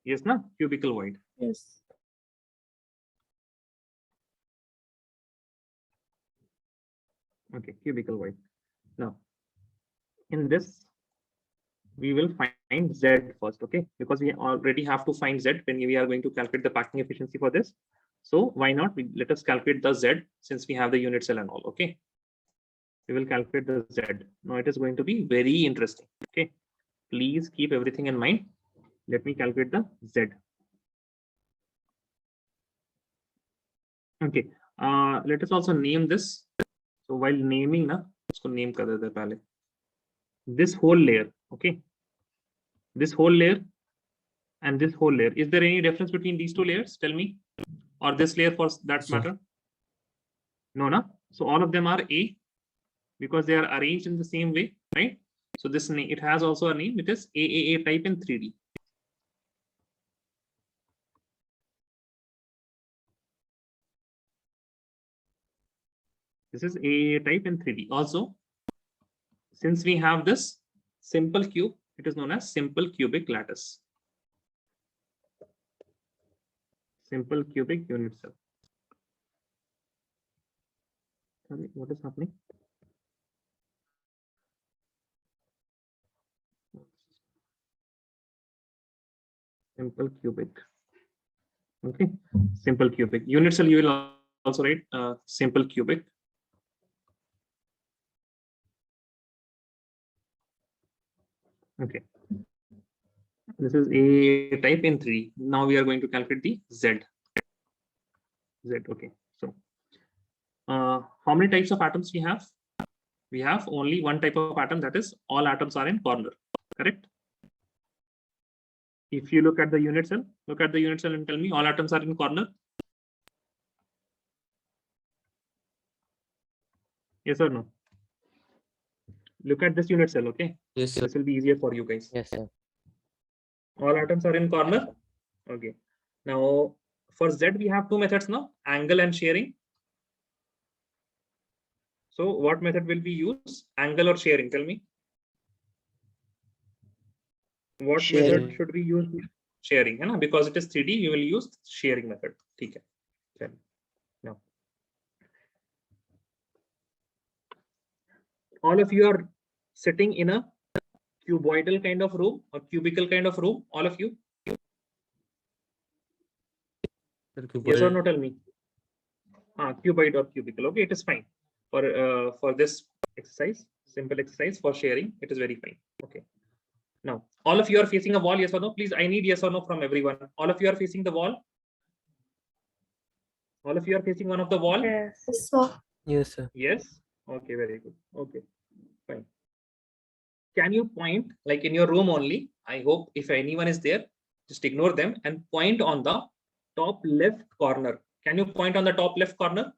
Yes, na? Cubicle void. Yes. Okay, cubicle void. Now, in this, we will find Z first, okay? Because we already have to find Z when we are going to calculate the packing efficiency for this. So why not? Let us calculate the Z since we have the unit cell and all, okay? We will calculate the Z. Now it is going to be very interesting, okay? Please keep everything in mind. Let me calculate the Z. Okay, let us also name this. So while naming, na, usko name kar dete pehle. This whole layer, okay? This whole layer and this whole layer. Is there any difference between these two layers? Tell me. Or this layer for that Sure. matter? No, no. So all of them are A because they are arranged in the same way, right? So this name, it has also a name. It is AAA type in 3D. This is AAA type in 3D. Also, since we have this simple cube, it is known as simple cubic lattice. Simple cubic unit cell. Sorry, what is happening? Simple cubic. Okay, simple cubic unit cell. You will also write simple cubic. Okay, this is a type in 3. Now we are going to calculate the Z. Okay, so how many types of atoms we have? We have only one type of atom, that is all atoms are in corner, correct? If you look at the unit cell, and tell me all atoms are in corner. Yes or no? Look at this unit cell, okay? Yes, sir. This will be easier for you guys. Yes, sir. All atoms are in corner. Okay. Now for Z we have two methods now, angle and sharing. So what method will we use? Angle or sharing? Tell me. What Sharing. method should we use? Sharing, है ना? Because it is 3D, we will use sharing method. ठीक है. Chalo. Now, all of you are sitting in a cuboidal kind of room or cubical kind of room. All of you. Sir, Yes or no? Tell me. Cuboid or cubicle. Okay, it is fine for this exercise. Simple exercise for sharing. It is very fine. Okay. Now, all of you are facing a wall. Yes or no? Please, I need yes or no from everyone. All of you are facing the wall. All of you are facing one of the wall. Yes. So, Yes, sir. Yes. Okay, very good. Okay, fine. Can you point like in your room only? I hope if anyone is there, just ignore them and point on the top left corner. Can you point on the top left corner?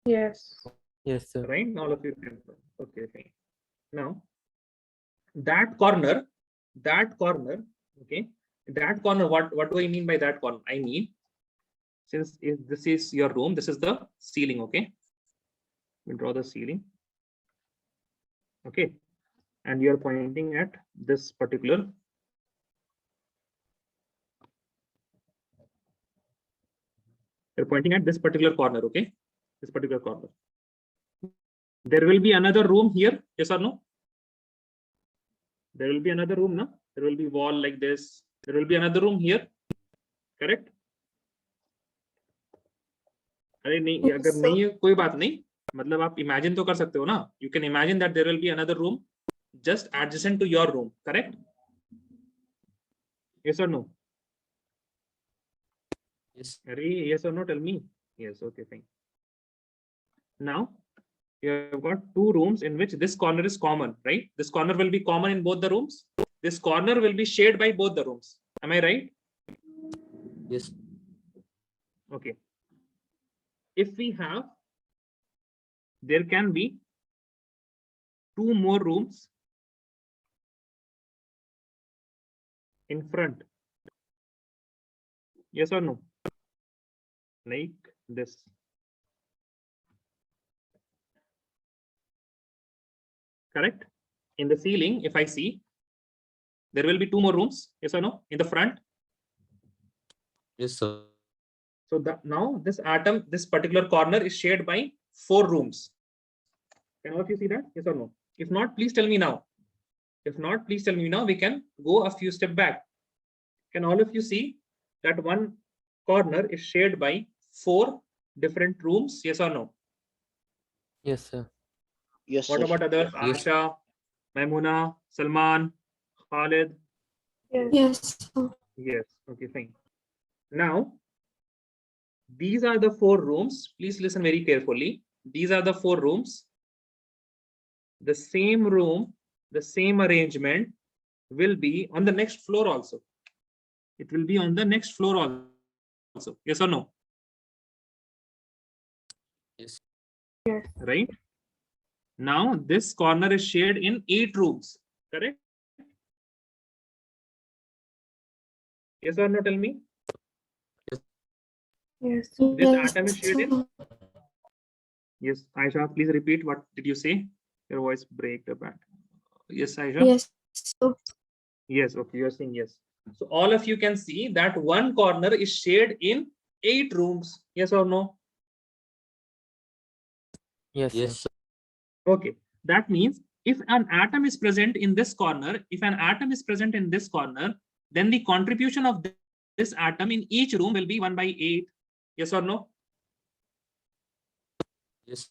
Yes. Yes, sir. Right? All of you can. Okay, fine. Now, that corner, okay, that corner, what do I mean by that corner? I mean, since this is your room, this is the ceiling, okay? We draw the ceiling, okay? And you're pointing at this particular corner, okay? This particular corner. There will be another room here, yes or no? There will be another room, no? There will be wall like this. There will be another room here, correct? अरे नहीं, अगर नहीं है कोई बात नहीं, मतलब आप imagine तो कर सकते हो ना? You can imagine that there will be another room just adjacent to your room, correct? Yes or no? Yes. Yes or no? Tell me. Yes. Okay, fine. Now you have got two rooms in which this corner is common, right? This corner will be common in both the rooms. This corner will be shared by both the rooms. Am I right? Yes. Okay. If we have, there can be two more rooms in front. Yes or no? Like this. Correct? In the ceiling, if I see, there will be two more rooms. Yes or no? In the front. Yes, sir. So now this atom, this particular corner is shared by four rooms. Can all of you see that? Yes or no? If not, please tell me now. If not, please tell me now. We can go a few steps back. Can all of you see that one corner is shared by four different rooms? Yes or no? Yes, sir. Yes, What sir. about others? Yes. Asha, Maimuna, Salman, Khalid? Yes. Yes. Okay, fine. Now, these are the four rooms. Please listen very carefully. These are the four rooms. The same room, the same arrangement will be on the next floor also. It will be on the next floor also. Yes or no? Yes. Yes. Right? Now, this corner is shared in 8 rooms. Correct? Yes or no? Tell me. Yes. This atom is shared in. Yes, Aisha, please repeat. What did you say? Your voice break the back. Yes, Aisha. Yes. Yes, okay, you're saying yes. So all of you can see that one corner is shared in 8 rooms. Yes or no? Yes, Yes, sir. Okay, that means if an atom is present in this corner, then the contribution of this atom in each room will be 1 by 8. Yes or no? Yes.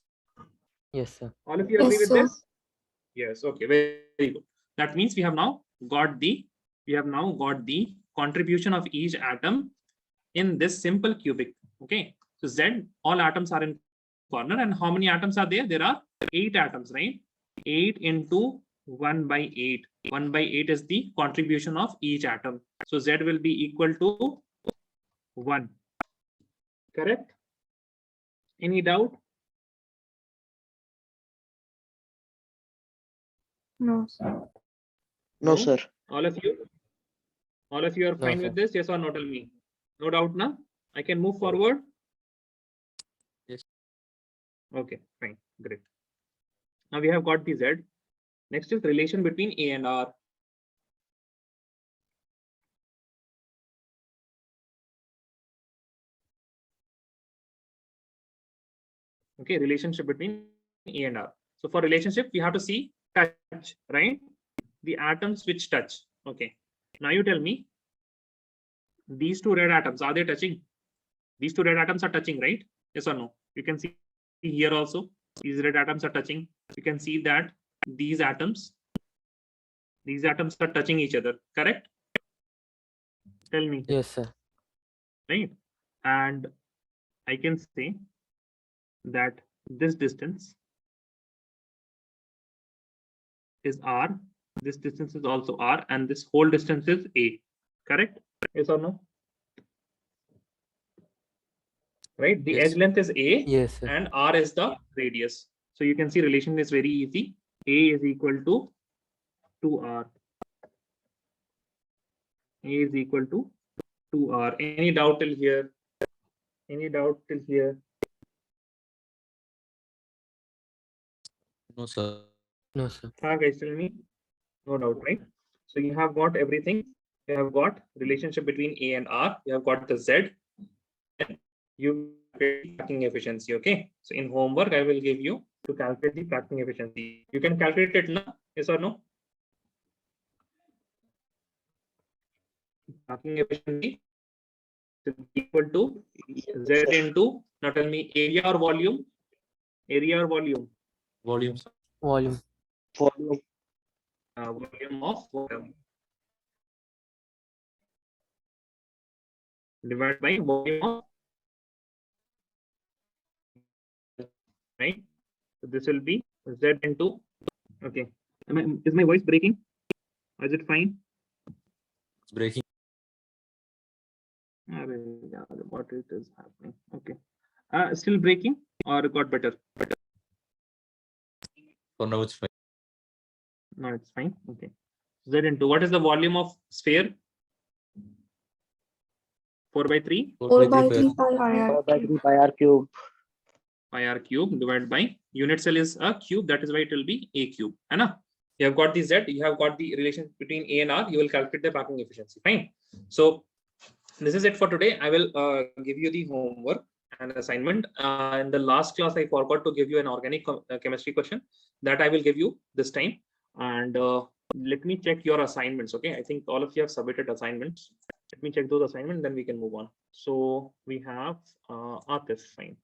Yes, sir. All of you Yes, agree with sir. this? Yes, okay, very good. That means we have now got the contribution of each atom in this simple cubic. Okay, so Z, all atoms are in corner, and how many atoms are there? There are 8 atoms, right? 8 into 1 by 8. 1 by 8 is the contribution of each atom. So Z will be equal to 1. Correct? Any doubt? No, sir. No, sir. All of you? All of you are No, fine sir. with this? Yes or no? Tell me. No doubt now? I can move forward? Yes. Okay, fine. Great. Now we have got the Z. Next is relation between A and R. Okay, relationship between A and R. So for relationship, we have to see touch, right? The atoms which touch. Okay. Now you tell me, these two red atoms, are they touching? These two red atoms are touching, right? Yes or no? You can see here also, these red atoms are touching. You can see that these atoms are touching each other, correct? Tell me. Yes, sir. Right? And I can say that this distance is R, this distance is also R, and this whole distance is A, correct? Yes or no? Right? The Yes. edge length is A, Yes, sir. and R is the radius. So you can see relation is very easy. A is equal to 2R. A is equal to 2R. Any doubt till here? Any doubt till here? No, sir. No, sir. Guys, tell me. No doubt, right? So you have got everything. You have got relationship between A and R. You have got the Z. And you calculate packing efficiency. Okay. So in homework, I will give you to calculate the packing efficiency. You can calculate it now. Yes or no? Packing efficiency is equal to Yes, Z sir. into, now tell me, area or volume? Area or volume? Volume. Volume. Volume. Volume of water. divided by volume of, right? So this will be Z into, okay. Is my voice breaking? Or is it fine? It's breaking. What it is happening? Okay. Still breaking or got better? For now, it's fine. No, it's fine. Okay. Z into, what is the volume of sphere? 4/3 4 by 3 pi 4 r by cube. 3 pi r cube. pi r cube divided by unit cell is a cube, that is why it will be a cube. Anna, you have got the Z, you have got the relation between A and R, you will calculate the packing efficiency. Fine. So this is it for today. I will give you the homework and assignment. In the last class, I forgot to give you an organic chemistry question that I will give you this time. And let me check your assignments. Okay, I think all of you have submitted assignments. Let me check those assignments, then we can move on. So we have Atif. Fine.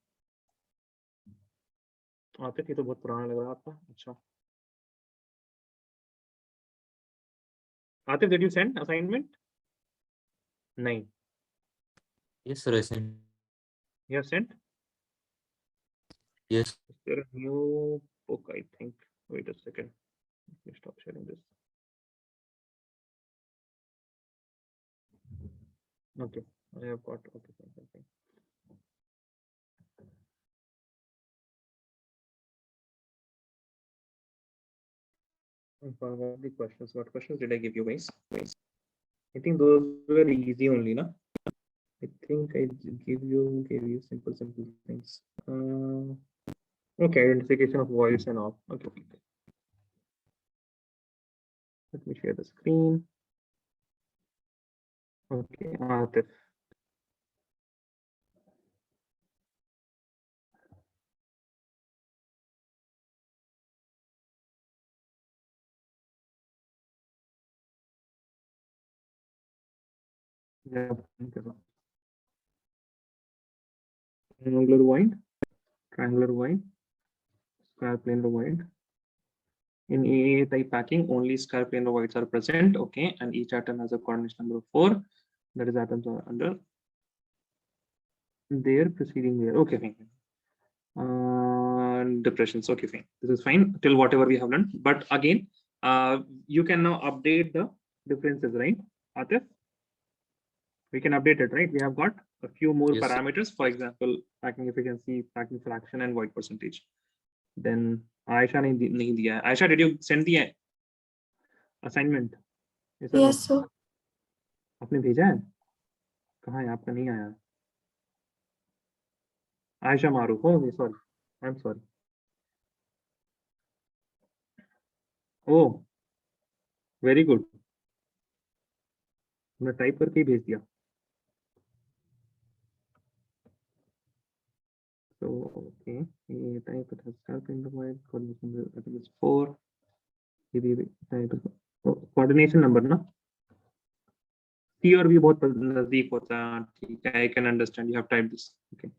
Atif, ये तो बहुत पुराना लग रहा है आपका. अच्छा. Atif, did you send assignment? नहीं. Yes, sir. I sent. You have sent? Yes. Is there a new book? I think. Wait a second. Let me stop sharing this. Okay, I have got. Okay, fine. I forgot the questions. What questions did I give you, guys? I think those were easy only, na? I think I gave you simple things. Okay, identification of voice and all. Okay. Let me share the screen. Okay, Atif. Yeah, triangular void, square planar void. In AA type packing, only square planar voids are present. Okay, and each atom has a coordination number of 4. That is, atoms are under their preceding layer. Okay, fine. Depressions. Okay, fine. This is fine till whatever we have learned. But again, you can now update the differences, right, Atif? We can update it, right? We have got a few more Yes, sir. parameters. For example, packing efficiency, packing fraction, and void percentage. Then Aisha nahi diya. Aisha, did you send the assignment? Yes, sir. आपने भेजा है? कहाँ है? आपका नहीं आया. Aisha Maru. Oh, sorry. I'm sorry. Oh, very good. मैं type करके ही भेज दिया. So okay, A type it has calculated void coordination number. I think it's 4. Type coordination number ना. C और B बहुत नजदीक होता है. ठीक है, I can understand. You have typed this. Okay.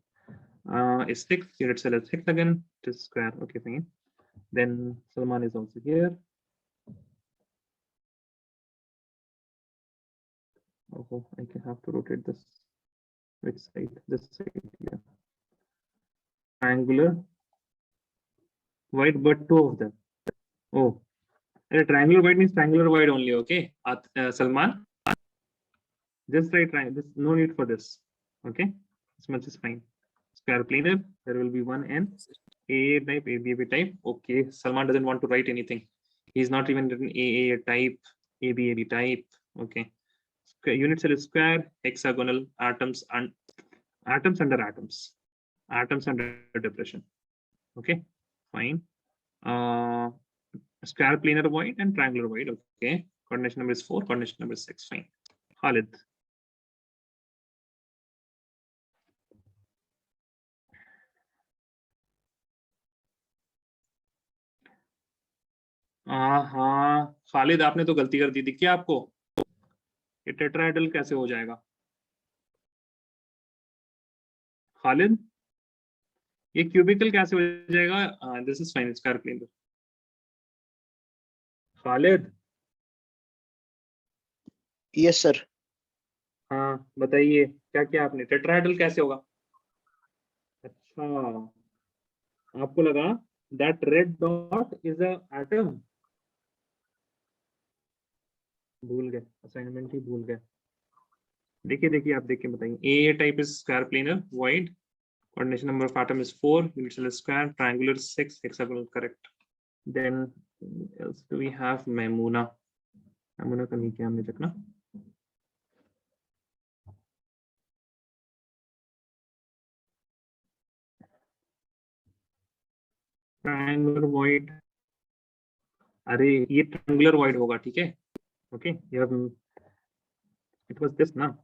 Is 6 unit cell is 6 again. It is square. Okay, fine. Then Salman is also here. Oh, I can have to rotate this. Which side? This side. Yeah. Triangular void, but 2 of them. Oh, triangular void means triangular void only. Okay, Salman. Just write triangle. This no need for this. Okay, this much is fine. Square planar. There will be one n. AA type, ABAB type. Okay, Salman doesn't want to write anything. He's not even written AA type, ABAB type. Okay. Unit cell is square, hexagonal, atoms and atoms under atoms, atoms under depression. Okay, fine. Square planar void and triangular void. Okay, coordination number is 4, coordination number is 6. Fine. Khalid. हाँ खालिद, आपने तो गलती कर दी थी क्या आपको? ये tetrahedral कैसे हो जाएगा खालिद? ये क्यूबिकल कैसे हो जाएगा? This is fine. Square plane. Khalid. Yes, sir. हाँ बताइए क्या किया आपने, टेट्राहेड्रल कैसे होगा? अच्छा, आपको लगा that red dot is a atom, भूल गए, असाइनमेंट ही भूल गए। देखिए देखिए आप देख के बताइए। A type is square planar wide, coordination number of atom is 4, unit cell is square, triangular 6, hexagonal correct. Then else do we have MEA? MEA का नहीं किया हमने तक ना। triangular void, अरे ये triangular void होगा, ठीक है? Okay, you have, it was this ना।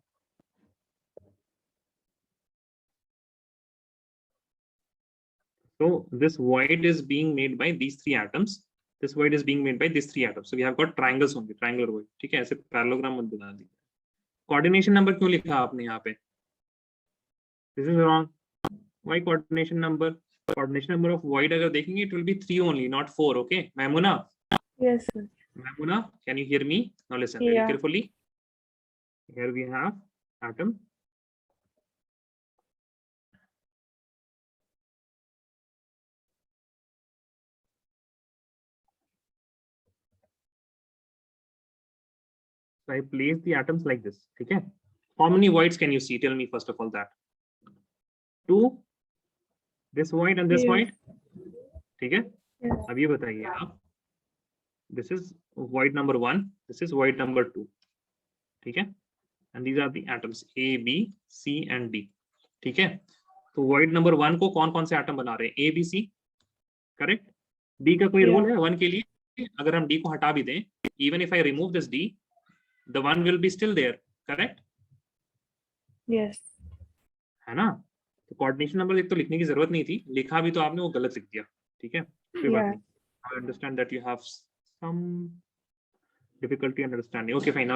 So this void is being made by these three atoms. This void is being made by these three atoms. So we have got triangles only, triangular void, ठीक है? ऐसे parallelogram मत बना दी। Coordination number क्यों लिखा आपने यहाँ पे? This is wrong. Why coordination number? Coordination number of void अगर देखेंगे it will be 3 only, not 4. Okay, Maimuna? Yes, sir. Maimuna, can you hear me? Now listen very Yeah. carefully. Here we have atom. So I place the atoms like this. Okay. How many voids can you see? Tell me first of all that. 2. This void and this Yes. void. ठीक है? Yes. अब ये बताइए आप. This is void number 1. This is void number 2. ठीक है? And these are the atoms A, B, C and D. ठीक है? तो void number 1 को कौन कौन से एटम बना रहे हैं? A, B, C. Correct? D का कोई रोल है 1 के लिए? अगर हम D को हटा भी दें, even if I remove this D, the 1 will be still there. Correct? Yes. है ना? तो कोऑर्डिनेशन नंबर एक तो लिखने की जरूरत नहीं थी, लिखा भी तो आपने वो गलत लिख दिया। ठीक है, कोई बात Yeah. नहीं। I understand that you have some difficulty in understanding. Okay, fine. Now